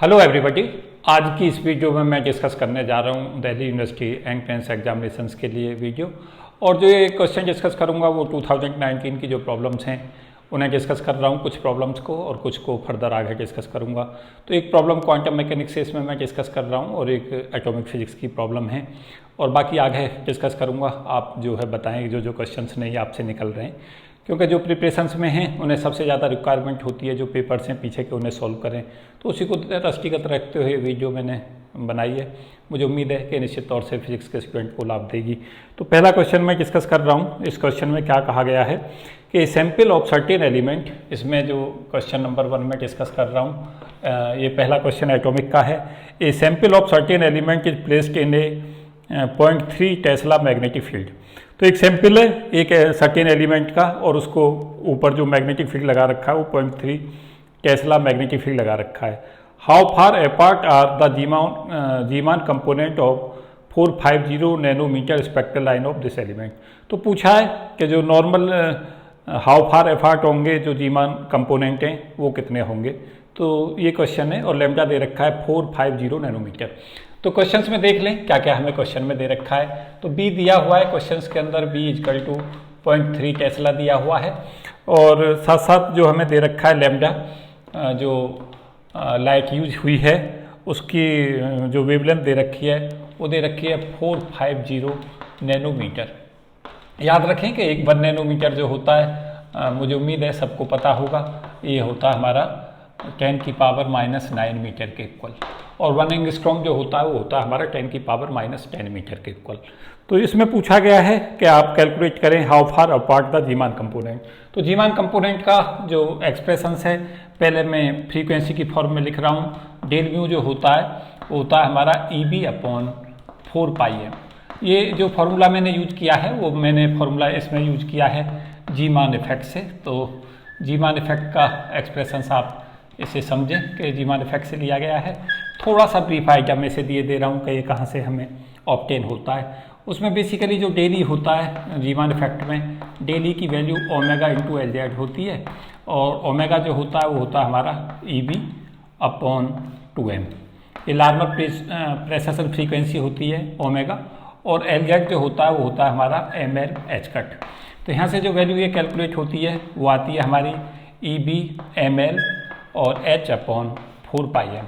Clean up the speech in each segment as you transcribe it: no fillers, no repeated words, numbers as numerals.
Hello everybody. आज की इस वीडियो में मैं डिस्कस करने जा रहा हूँ दिल्ली यूनिवर्सिटी एंट्रेंस एग्जामिनेशंस के लिए वीडियो। और जो ये क्वेश्चन डिस्कस करूँगा वो 2019 की जो प्रॉब्लम्स हैं उन्हें डिस्कस कर रहा हूँ, कुछ प्रॉब्लम्स को और कुछ को फर्दर आगे डिस्कस करूँगा। तो एक प्रॉब्लम क्वांटम मैकेनिक्स से इसमें मैं डिस्कस कर रहा हूँ और एक एटॉमिक फिजिक्स की प्रॉब्लम है और बाकी आगे डिस्कस करूँगा। आप जो है बताएँ जो क्वेश्चंस नहीं आपसे निकल रहे हैं, क्योंकि जो प्रिपरेशंस में हैं उन्हें सबसे ज़्यादा रिक्वायरमेंट होती है जो पेपर्स हैं पीछे के उन्हें सॉल्व करें। तो उसी को दृष्टिगत रखते हुए वीडियो मैंने बनाई है। मुझे उम्मीद है कि निश्चित तौर से फिजिक्स के स्टूडेंट को लाभ देगी। तो पहला क्वेश्चन मैं डिस्कस कर रहा हूँ। इस क्वेश्चन में क्या कहा गया है कि सैंपल ऑफ सर्टेन एलिमेंट, इसमें जो क्वेश्चन नंबर 1 में डिस्कस कर रहा हूँ ये पहला क्वेश्चन एटॉमिक का है। A sample of certain element is placed in A 0.3 Tesla magnetic field. तो एक सैंपल है एक सर्टेन एलिमेंट का और उसको ऊपर जो मैग्नेटिक फील्ड लगा रखा है वो 0.3 टेस्ला मैग्नेटिक फील्ड लगा रखा है। How far apart are the Zeeman component of 450 nanometre spectral line of this element. तो पूछा है कि जो नॉर्मल हाउ फार अपार्ट होंगे जो जीमान कंपोनेंट हैं वो कितने होंगे। तो ये क्वेश्चन है और लैम्डा दे रखा है 450 नैनोमीटर। तो क्वेश्चंस में देख लें क्या क्या हमें क्वेश्चन में दे रखा है। तो बी दिया हुआ है क्वेश्चंस के अंदर, बी इजकल टू 0.3 टेस्ला दिया हुआ है और साथ साथ जो हमें दे रखा है लैम्डा, जो लाइट यूज हुई है उसकी जो वेवलेंथ दे रखी है वो दे रखी है 450 नैनोमीटर। याद रखें कि 1 नैनोमीटर जो होता है मुझे उम्मीद है सबको पता होगा, ये होता है हमारा 10⁻⁻9 मीटर के इक्वल, और 1 एंगस्ट्रॉम जो होता है वो होता है हमारा 10⁻10 मीटर के इक्वल। तो इसमें पूछा गया है कि आप कैलकुलेट करें how far apart the Zeeman component. तो जीमान कंपोनेंट का जो एक्सप्रेशंस है पहले मैं फ्रीक्वेंसी की फॉर्म में लिख रहा हूँ। डेल म्यू जो होता है वो होता है हमारा EB/4πm। ये जो फार्मूला मैंने यूज किया है वो मैंने फार्मूला इसमें यूज किया है जीमान इफेक्ट से। तो जीमान इफेक्ट का एक्सप्रेशंस आप इसे समझें कि जीमान इफेक्ट से लिया गया है। थोड़ा सा ब्रीफ आइटम इसे दिए दे रहा हूँ कि ये कहाँ से हमें ऑब्टेन होता है। उसमें बेसिकली जो डेली होता है जीमान इफेक्ट में, डेली की वैल्यू ओमेगा इंटू LZ होती है और ओमेगा जो होता है वो होता है हमारा EB/2m। ये नॉर्मल प्रेसेशन फ्रीक्वेंसी होती है ओमेगा, और LZ जो होता है वो होता है हमारा ml/h कट। तो यहाँ से जो वैल्यू ये कैलकुलेट होती है वो आती है हमारी EB/ml और h/4πm,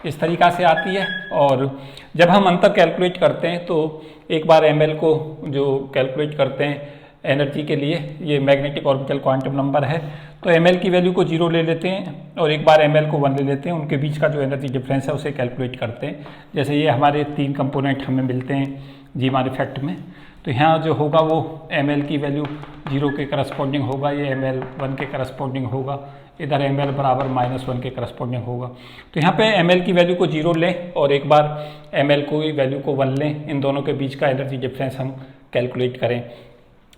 इस तरीक़ा से आती है। और जब हम अंतर कैलकुलेट करते हैं तो एक बार ml को जो कैलकुलेट करते हैं एनर्जी के लिए, ये मैग्नेटिक ऑर्बिटल क्वांटम नंबर है, तो ml की वैल्यू को 0 ले लेते हैं और एक बार ml को 1 ले लेते हैं, उनके बीच का जो एनर्जी डिफरेंस है उसे कैलकुलेट करते हैं। जैसे ये हमारे 3 कंपोनेंट हमें मिलते हैं जीमान इफेक्ट में, तो यहाँ जो होगा वो ml की वैल्यू 0 के करस्पॉन्डिंग होगा, ये ml 1 के करस्पॉन्डिंग होगा, इधर ml बराबर -1 के करस्पॉन्डिंग होगा। तो यहाँ पे ml की वैल्यू को 0 लें और एक बार ml को वैल्यू को 1 लें, इन दोनों के बीच का एनर्जी डिफरेंस हम कैलकुलेट करें।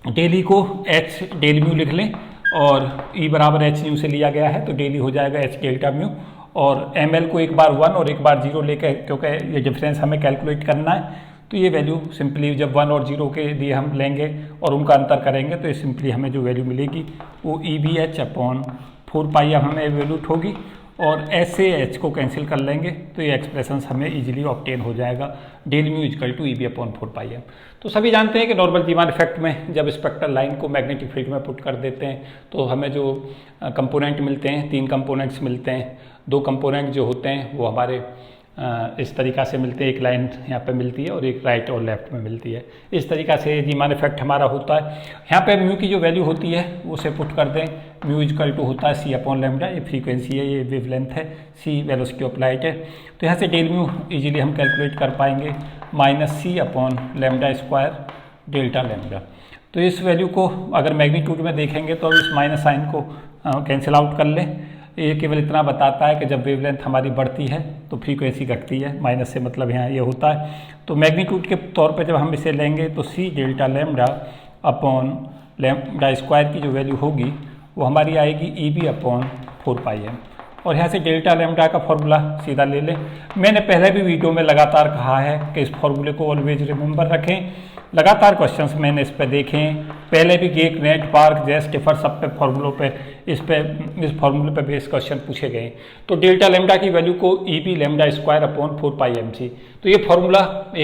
डेली को h डेल म्यू लिख लें और E बराबर h न्यू से लिया गया है तो डेली हो जाएगा h डेल्टा म्यू, और ml को एक बार 1 और एक बार 0 लेकर, क्योंकि ये डिफरेंस हमें कैलकुलेट करना है तो ये वैल्यू सिंपली जब 1 और 0 के लिए हम लेंगे और उनका अंतर करेंगे तो ये सिंपली हमें जो वैल्यू मिलेगी वो EBH/4πm हमें वैल्यूट होगी, और S से H को कैंसिल कर लेंगे तो ये एक्सप्रेशंस हमें इजीली ऑब्टेन हो जाएगा, del mu equal to EB/4πm। तो सभी जानते हैं कि नॉर्मल जीमान इफेक्ट में जब स्पेक्ट्रल लाइन को मैग्नेटिक फील्ड में पुट कर देते हैं तो हमें जो कंपोनेंट मिलते हैं 3 कंपोनेंट्स मिलते हैं। 2 कंपोनेंट जो होते हैं वो हमारे इस तरीक़ा से मिलते हैं, एक लाइन यहाँ पे मिलती है और एक राइट और लेफ्ट में मिलती है। इस तरीक़ा से जीमान इफेक्ट हमारा होता है। यहाँ पे म्यू की जो वैल्यू होती है उसे पुट कर दें, म्यू इक्वल टू होता है C/λ, ये फ्रीक्वेंसी है, ये वेवलेंथ है, C वेलोसिटी ऑफ लाइट है। तो यहाँ से डेल म्यू इजीली हम कैलकुलेट कर पाएंगे -C/λ² डेल्टा लैम्डा। तो इस वैल्यू को अगर मैग्नीट्यूड में देखेंगे तो इस माइनस साइन को कैंसिल आउट कर लें। ये केवल इतना बताता है कि जब वेवलेंथ हमारी बढ़ती है तो फ्रीक्वेंसी घटती है, माइनस से मतलब यहाँ ये होता है। तो मैग्नीट्यूड के तौर पे जब हम इसे लेंगे तो C डेल्टा लैम्डा/λ² की जो वैल्यू होगी वो हमारी आएगी EB/4πm। और यहाँ से डेल्टा लैम्डा का फॉर्मूला सीधा ले लें। मैंने पहले भी वीडियो में लगातार कहा है कि इस फॉर्मूले को ऑलवेज रिमेंबर रखें। लगातार क्वेश्चंस मैंने इस पे देखें, पहले भी गेक, नेट, पार्क, जेस, टिफर सब पे फॉर्मूलों पे इस फॉर्मूले पे बेस क्वेश्चन पूछे गए। तो डेल्टा लैम्डा की वैल्यू को EB लैम्डा स्क्वायर अपॉन 4 पाई mc। तो ये एक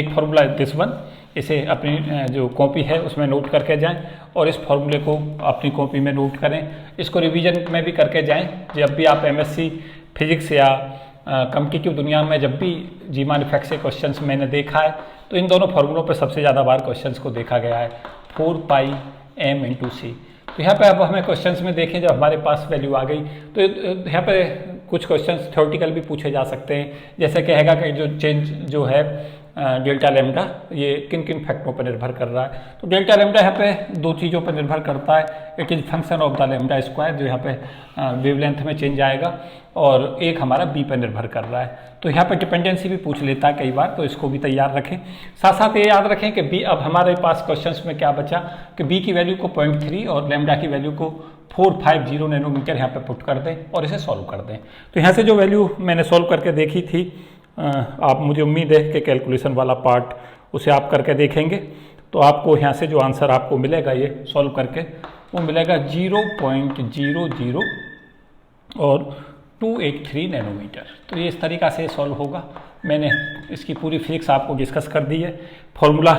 फार्मूला दिस वन, इसे अपनी जो कॉपी है उसमें नोट करके जाएं और इस फॉर्मूले को अपनी कॉपी में नोट करें। इसको रिवीजन में भी करके जाएं। जब भी आप MSc फिजिक्स या कॉम्पिटिटिव दुनिया में जब भी जीमान इफेक्ट से क्वेश्चंस मैंने देखा है तो इन दोनों फार्मूलों पर सबसे ज़्यादा बार क्वेश्चंस को देखा गया है, 4 पाई m इंटू सी। तो यहाँ पे अब हमें क्वेश्चंस में देखें, जब हमारे पास वैल्यू आ गई तो यहाँ पे कुछ क्वेश्चंस थ्योरेटिकल भी पूछे जा सकते हैं। जैसे कहेगा कि जो चेंज जो है डेल्टा लैम्डा ये किन किन फैक्टरों पर निर्भर कर रहा है। तो डेल्टा लैम्डा यहाँ पे दो चीज़ों पर निर्भर करता है। It is function of the lambda square जो यहाँ पे वेवलेंथ में चेंज आएगा, और एक हमारा बी पर निर्भर कर रहा है। तो यहाँ पे डिपेंडेंसी भी पूछ लेता है कई बार, तो इसको भी तैयार रखें। साथ साथ ये याद रखें कि बी, अब हमारे पास क्वेश्चंस में क्या बचा कि बी की वैल्यू को 0.3 और लैम्डा की वैल्यू को 450 नैनोमीटर यहाँ पे पुट कर दें और इसे सॉल्व कर दें। तो यहाँ से जो वैल्यू मैंने सॉल्व करके देखी थी, आप, मुझे उम्मीद है कि कैलकुलेशन वाला पार्ट उसे आप करके देखेंगे तो आपको यहाँ से जो आंसर आपको मिलेगा ये सॉल्व करके वो मिलेगा 0.00 और 283 नैनोमीटर। तो ये इस तरीक़ा से सॉल्व होगा। मैंने इसकी पूरी फिजिक्स आपको डिस्कस कर दी है, फॉर्मूला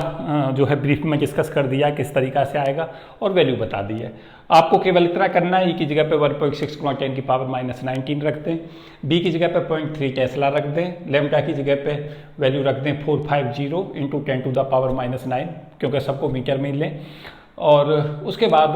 जो है ब्रीफ में डिस्कस कर दिया है किस तरीक़ा से आएगा और वैल्यू बता दी है। आपको केवल इतना करना है, ई की जगह पे 1.6 × 10⁻⁻19 रख दें, बी की जगह पे 0.3 टेस्ला रख दें, लैम्डा की जगह पे वैल्यू रख दें 450 × 10⁻⁻9 क्योंकि सबको मीटर में लें, और उसके बाद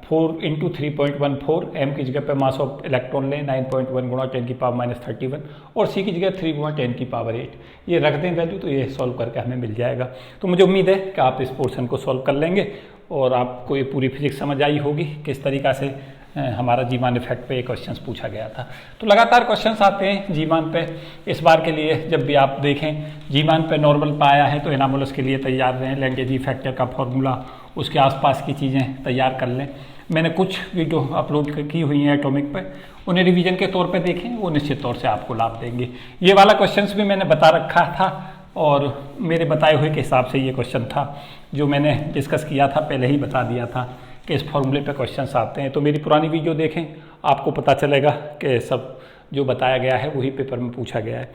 4 × 3.14 m की जगह पे मास ऑफ इलेक्ट्रॉन लें 9.1 × 10⁻31 और c की जगह 3/10⁸ ये रख दें वैल्यू, तो ये सॉल्व करके हमें मिल जाएगा। तो मुझे उम्मीद है कि आप इस पोर्शन को सॉल्व कर लेंगे और आपको ये पूरी फिजिक्स समझ आई होगी किस तरीक़ा से हमारा जीमान इफेक्ट पे ये क्वेश्चंस पूछा गया था। तो लगातार क्वेश्चंस आते हैं जीमान पे। इस बार के लिए जब भी आप देखें जीमान पे नॉर्मल पाया है तो एनामोलस के लिए तैयार रहें, लैंडेजी फैक्टर का फॉर्मूला, उसके आसपास की चीज़ें तैयार कर लें। मैंने कुछ वीडियो अपलोड की हुई हैं एटॉमिक पे, उन्हें रिवीजन के तौर पे देखें, वो निश्चित तौर से आपको लाभ देंगे। ये वाला क्वेश्चंस भी मैंने बता रखा था और मेरे बताए हुए के हिसाब से ये क्वेश्चन था जो मैंने डिस्कस किया था, पहले ही बता दिया था कि इस फॉर्मूले पे क्वेश्चंस आते हैं। तो मेरी पुरानी वीडियो देखें, आपको पता चलेगा कि सब जो बताया गया है वही पेपर में पूछा गया है।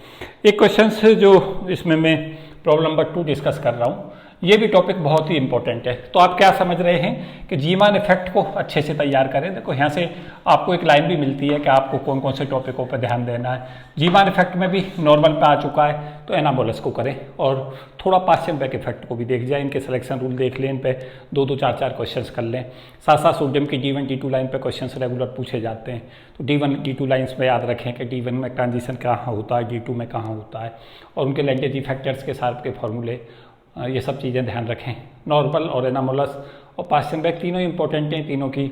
एक क्वेश्चन जो इसमें मैं प्रॉब्लम नंबर 2 डिस्कस कर रहा हूँ, ये भी टॉपिक बहुत ही इंपॉर्टेंट है। तो आप क्या समझ रहे हैं कि जीमान इफेक्ट को अच्छे से तैयार करें। देखो यहाँ से आपको एक लाइन भी मिलती है कि आपको कौन कौन से टॉपिकों पर ध्यान देना है। जीमान इफेक्ट में भी नॉर्मल पे आ चुका है तो एनामोलस को करें और थोड़ा पास्चेनबैक इफेक्ट को भी देख जाए, इनके सिलेक्शन रूल देख लें, इन पे 2-2, 4-4 क्वेश्चंस कर लें। साथ साथ सोडियम की D1 D2 लाइन पे क्वेश्चंस रेगुलर पूछे जाते हैं। तो D1 D2 लाइन्स में याद रखें कि D1 में ट्रांजिशन कहाँ होता है, D2 में कहाँ होता है, और उनके लैंडेजी फैक्टर्स के साथ के फॉर्मूले, ये सब चीज़ें ध्यान रखें। नॉर्मल और एनामोलस और पास्चेनबैक तीनों इंपॉर्टेंट हैं, तीनों की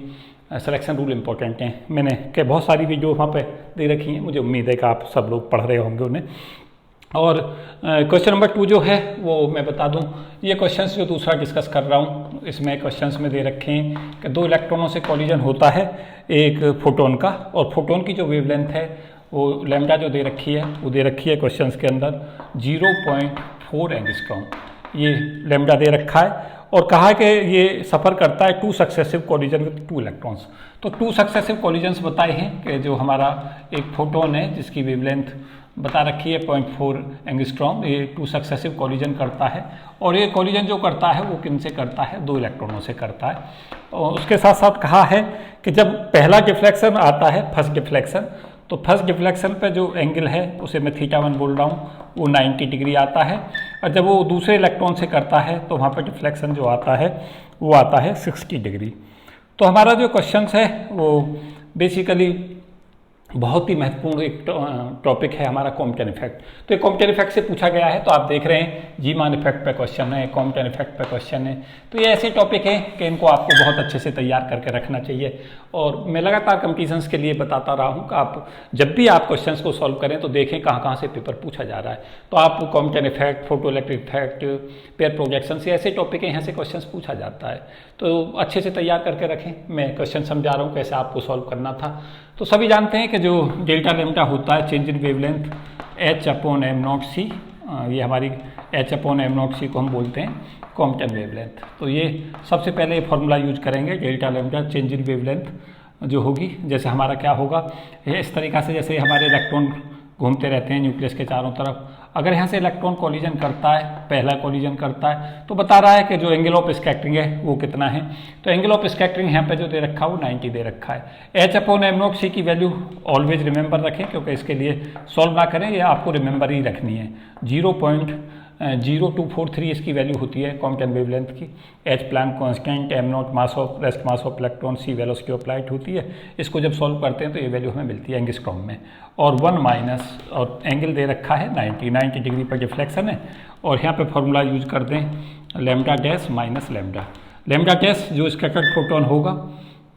सिलेक्शन रूल इंपॉर्टेंट हैं। मैंने के बहुत सारी वीडियो वहाँ पे दे रखी हैं, मुझे उम्मीद है कि आप सब लोग पढ़ रहे होंगे उन्हें। और क्वेश्चन नंबर 2 जो है वो मैं बता दूं, ये क्वेश्चंस जो दूसरा डिस्कस कर रहा हूँ इसमें क्वेश्चंस में दे रखे हैं कि 2 इलेक्ट्रॉनों से कॉलिजन होता है एक फोटोन का, और फोटोन की जो वेवलेंथ है वो लैम्डा जो दे रखी है वो दे रखी है क्वेश्चंस के अंदर 0.4 एंगस्ट्रॉम, ये लैम्डा दे रखा है, और कहा कि ये सफ़र करता है 2 सक्सेसिव कॉलिजन विद 2 इलेक्ट्रॉन्स। तो 2 सक्सेसिव कॉलिजन्स बताए हैं कि जो हमारा एक फोटोन है जिसकी वेवलेंथ बता रखी है 0.4 एंगस्ट्रॉम, ये 2 सक्सेसिव कॉलिजन करता है, और ये कॉलिजन जो करता है वो किन से करता है, 2 इलेक्ट्रॉनों से करता है। और उसके साथ साथ कहा है कि जब पहला डिफ्लेक्शन आता है, फर्स्ट डिफ्लेक्शन, तो फर्स्ट डिफ्लेक्शन पे जो एंगल है उसे मैं θ1 बोल रहा हूँ, वो 90 डिग्री आता है, और जब वो दूसरे इलेक्ट्रॉन से करता है तो वहाँ पर डिफ्लेक्शन जो आता है वो आता है 60 डिग्री। तो हमारा जो क्वेश्चन है वो बेसिकली बहुत ही महत्वपूर्ण एक टॉपिक है हमारा कॉम्पटन इफेक्ट। तो ये कॉम्पटन इफेक्ट से पूछा गया है, तो आप देख रहे हैं जीमान इफेक्ट पे क्वेश्चन है, कॉम्पटन इफेक्ट पे क्वेश्चन है। तो ये ऐसे टॉपिक है कि इनको आपको बहुत अच्छे से तैयार करके रखना चाहिए, और मैं लगातार कंपटीशंस के लिए बताता रहा हूँ कि आप जब भी आप क्वेश्चंस को सॉल्व करें तो देखें कहाँ कहाँ से पेपर पूछा जा रहा है। तो आप Compton effect, photo electric effect, pair projection से ऐसे टॉपिक है, यहाँ से क्वेश्चन पूछा जाता है, तो अच्छे से तैयार करके रखें। मैं क्वेश्चन समझा रहा हूँ कैसे आपको सॉल्व करना था। तो सभी जानते हैं कि जो डेल्टा लैम्डा होता है चेंज इन वेवलेंथ h/m0c, ये हमारी h/m0c को हम बोलते हैं कॉम्पटन वेवलेंथ। तो ये सबसे पहले ये फॉर्मूला यूज करेंगे, delta lambda change in wavelength जो होगी, जैसे हमारा क्या होगा इस तरीक़ा से, जैसे हमारे इलेक्ट्रॉन घूमते रहते हैं न्यूक्लियस के चारों तरफ, अगर यहाँ से इलेक्ट्रॉन कॉलिजन करता है, पहला कॉलिजन करता है, तो बता रहा है कि जो एंगल ऑफ स्कैटरिंग है वो कितना है। तो एंगल ऑफ स्कैटरिंग यहाँ पे जो दे रखा है वो 90 दे रखा है। h/m0c की वैल्यू ऑलवेज रिमेंबर रखें, क्योंकि इसके लिए सॉल्व ना करें, ये आपको रिमेंबर ही रखनी है। 0.0243 इसकी वैल्यू होती है कॉम्पटन वेवलेंथ की। h Planck constant, m0 mass of rest mass of electron, c velocity of light होती है। इसको जब सॉल्व करते हैं तो ये वैल्यू हमें मिलती है एंगस्ट्रॉम में। और 1 माइनस, और एंगल दे रखा है 90 डिग्री पर डिफ्लेक्शन है। और यहाँ पे फॉर्मूला यूज कर दें lambda dash minus lambda. Lambda dash जो स्कैटर्ड फोटोन होगा,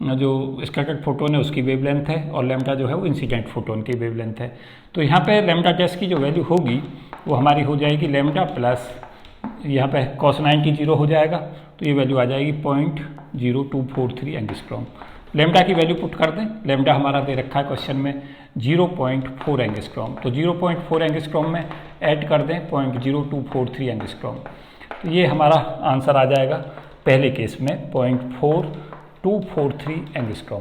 जो स्कैटर्ड फोटोन है उसकी वेवलेंथ है, और लैम्डा जो है वो इंसिडेंट फोटोन की वेवलेंथ है। तो यहाँ पे लैम्डा डैश की जो वैल्यू होगी वो हमारी हो जाएगी लैम्डा प्लस, यहाँ पे cos 90 जीरो हो जाएगा, तो ये वैल्यू आ जाएगी 0.0243 एंगस्ट्रॉम। लैम्डा की वैल्यू पुट कर दें, लैम्डा हमारा दे रखा है क्वेश्चन में 0.4 एंगस्ट्रॉम, तो 0.4 एंगस्ट्रॉम में ऐड कर दें 0.0243 एंगस्ट्रॉम, तो ये हमारा आंसर आ जाएगा पहले केस में 0.4243 एंगस्ट्रॉम।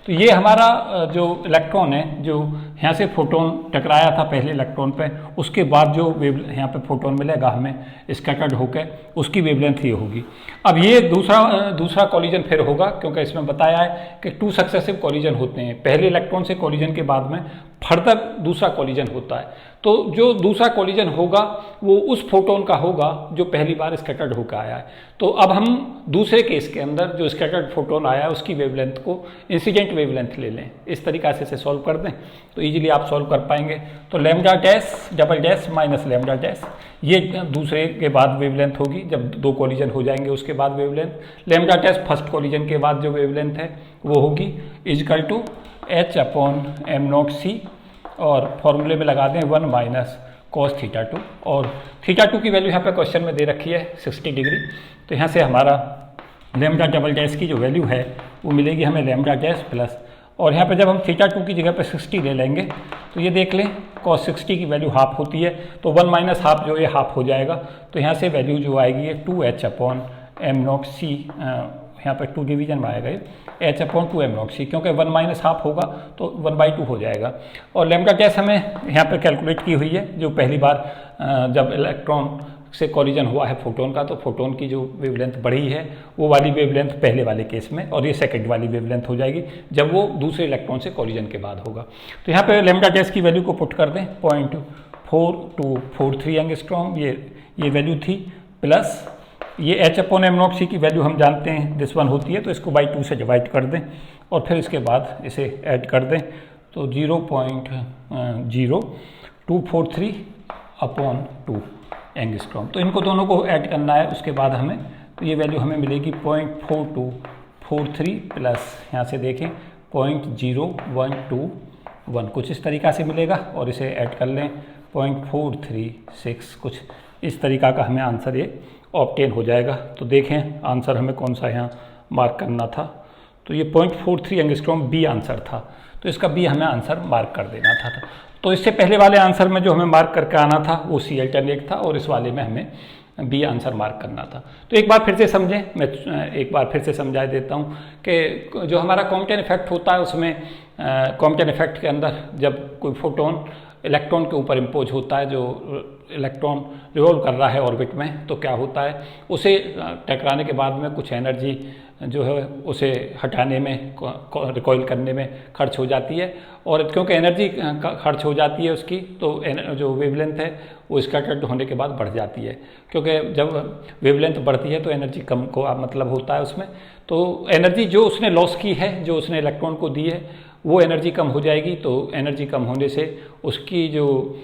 तो ये हमारा जो इलेक्ट्रॉन है, जो यहाँ से फोटोन टकराया था पहले इलेक्ट्रॉन पे, उसके बाद जो वेव यहाँ पे फोटोन मिलेगा हमें स्कैटर्ड होकर, उसकी वेवलेंथ ये होगी। अब ये दूसरा कॉलिजन फिर होगा, क्योंकि इसमें बताया है कि 2 सक्सेसिव कॉलिजन होते हैं, पहले इलेक्ट्रॉन से कॉलिजन के बाद में फर्दर दूसरा कॉलिजन होता है। तो जो दूसरा कॉलिजन होगा वो उस फोटोन का होगा जो पहली बार स्कैटर्ड होकर आया है। तो अब हम दूसरे केस के अंदर जो स्कैटर्ड फोटोन आया है उसकी वेवलेंथ को इंसिडेंट वेवलेंथ ले लें, इस तरीक़ा से इसे सॉल्व कर दें तो इजीली आप सॉल्व कर पाएंगे। तो lambda dash double dash minus lambda dash, ये दूसरे के बाद वेवलेंथ होगी, जब 2 कॉलिजन हो जाएंगे उसके बाद wavelength. Lambda dash first collision के बाद जो वेवलेंथ है वो होगी इजकल टू h/m0c, और फॉर्मूले में लगा दें 1 माइनस cos θ2, और θ2 की वैल्यू यहाँ पे क्वेश्चन में दे रखी है 60 डिग्री। तो यहाँ से हमारा लैम्डा डबल डैश की जो वैल्यू है वो मिलेगी हमें लैम्डा डैश प्लस, और यहाँ पे जब हम θ2 की जगह पे 60 ले लेंगे तो ये देख लें cos 60 की वैल्यू हाफ होती है, तो 1 माइनस हाफ जो ये हाफ हो जाएगा। तो यहाँ से वैल्यू जो आएगी है 2h/m0c, यहाँ पर 2 डिवीजन में आएगा ये h/2m0c, क्योंकि 1 माइनस हाफ होगा तो 1/2 हो जाएगा। और लैम्डा डैश हमें यहाँ पे कैलकुलेट की हुई है, जो पहली बार जब इलेक्ट्रॉन से कॉलिजन हुआ है फोटोन का, तो फोटोन की जो वेवलेंथ बढ़ी है वो वाली वेवलेंथ पहले वाले केस में, और ये सेकंड वाली वेवलेंथ हो जाएगी जब वो दूसरे इलेक्ट्रॉन से कॉलिजन के बाद होगा। तो यहाँ पे लैम्डा डैश की वैल्यू को पुट कर दें 0.4243 एंगस्ट्रॉम, ये वैल्यू थी, प्लस ये h/m0c की वैल्यू हम जानते हैं दिस वन होती है, तो इसको बाई 2 से डिवाइड कर दें और फिर इसके बाद इसे ऐड कर दें, तो 0.0243/2 एंगस्ट्रॉम। तो इनको दोनों को ऐड करना है उसके बाद हमें, तो ये वैल्यू हमें मिलेगी 0.4243 प्लस यहाँ से देखें 0.0121, कुछ इस तरीक़ा से मिलेगा, और इसे ऐड कर लें 0.436, कुछ इस तरीक़ा का हमें आंसर ये ऑब्टेन हो जाएगा। तो देखें आंसर हमें कौन सा यहाँ मार्क करना था, तो ये 0.43 एंगस्ट्रॉम बी आंसर था, तो इसका बी हमें आंसर मार्क कर देना था। तो इससे पहले वाले आंसर में जो हमें मार्क करके आना था वो सी अल्टरनेट था, और इस वाले में हमें बी आंसर मार्क करना था। तो एक बार फिर से समझें, मैं एक बार फिर से समझा देता हूँ कि जो हमारा कॉम्पटन इफेक्ट होता है उसमें कॉम्पटन इफेक्ट के अंदर जब कोई फोटोन इलेक्ट्रॉन के ऊपर इम्पोज होता है, जो इलेक्ट्रॉन रिवॉल्व कर रहा है ऑर्बिट में, तो क्या होता है उसे टकराने के बाद में कुछ एनर्जी जो है उसे हटाने में, रिकॉइल करने में खर्च हो जाती है, और क्योंकि एनर्जी खर्च हो जाती है उसकी, तो जो वेवलेंथ है वो स्कैटर्ड होने के बाद बढ़ जाती है, क्योंकि जब वेवलेंथ बढ़ती है तो एनर्जी कम को मतलब होता है उसमें, तो एनर्जी जो उसने लॉस की है, जो उसने इलेक्ट्रॉन को दी है, वो एनर्जी कम हो जाएगी। तो एनर्जी कम होने से उसकी जो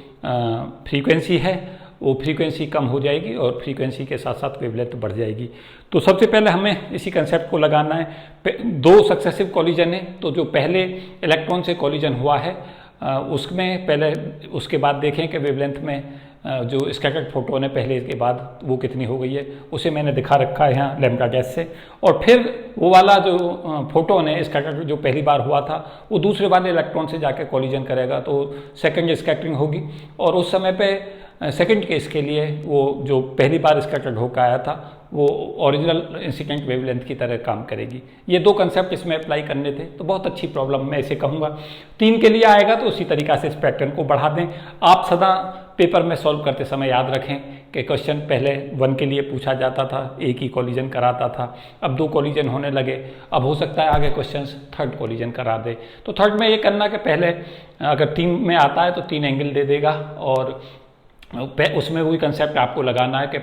फ्रीक्वेंसी है वो फ्रीक्वेंसी कम हो जाएगी, और फ्रीक्वेंसी के साथ साथ वेवलेंथ बढ़ जाएगी। तो सबसे पहले हमें इसी कंसेप्ट को लगाना है। 2 सक्सेसिव कॉलिजन है, तो जो पहले इलेक्ट्रॉन से कॉलिजन हुआ है उसमें पहले, उसके बाद देखें कि वेवलेंथ में जो स्कैटर्ड फोटोन है पहले के बाद वो कितनी हो गई है, उसे मैंने दिखा रखा है यहाँ लैम्ब्डा डैश से। और फिर वो वाला जो फोटोन है स्कैटर्ड जो पहली बार हुआ था वो दूसरे वाले इलेक्ट्रॉन से जाके कॉलिजन करेगा, तो सेकंड स्कैटरिंग होगी। और उस समय पे सेकंड केस के लिए वो जो पहली बार स्कैटर्ड होकर आया था वो ओरिजिनल इंसिडेंट वेवलेंथ की तरह काम करेगी। ये दो कंसेप्ट इसमें अप्लाई करने थे, तो बहुत अच्छी प्रॉब्लम मैं इसे कहूँगा। 3 के लिए आएगा तो उसी तरीक़ा से इस पैटर्न को बढ़ा दें। आप सदा पेपर में सॉल्व करते समय याद रखें कि क्वेश्चन पहले 1 के लिए पूछा जाता था, एक ही कॉलिजन कराता था, अब 2 कॉलिजन होने लगे, अब हो सकता है आगे क्वेश्चंस 3rd कॉलिजन करा दे। तो 3rd में ये करना कि पहले अगर 3 में आता है तो 3 एंगल दे देगा, और उसमें वही कंसेप्ट आपको लगाना है कि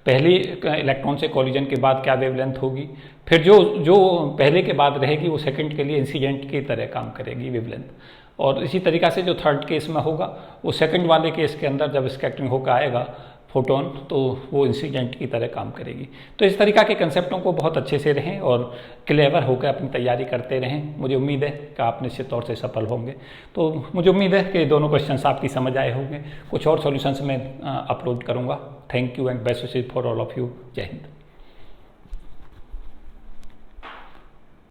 पहली इलेक्ट्रॉन से कॉलिजन के बाद क्या वेवलेंथ होगी, फिर जो पहले के बाद रहेगी वो सेकंड के लिए इंसिडेंट की तरह काम करेगी वेवलेंथ। और इसी तरीक़ा से जो 3rd केस में होगा वो सेकंड वाले केस के अंदर जब स्कैटरिंग होकर आएगा फोटोन तो वो इंसिडेंट की तरह काम करेगी। तो इस तरीक़ा के कंसेप्टों को बहुत अच्छे से रहें और क्लेवर होकर अपनी तैयारी करते रहें। मुझे उम्मीद है कि आप निश्चित तौर से सफल होंगे। तो मुझे उम्मीद है कि दोनों क्वेश्चंस आपकी समझ आए होंगे। कुछ और सॉल्यूशंस मैं अपलोड करूँगा। Thank you and best wishes for all of you. जय हिंद।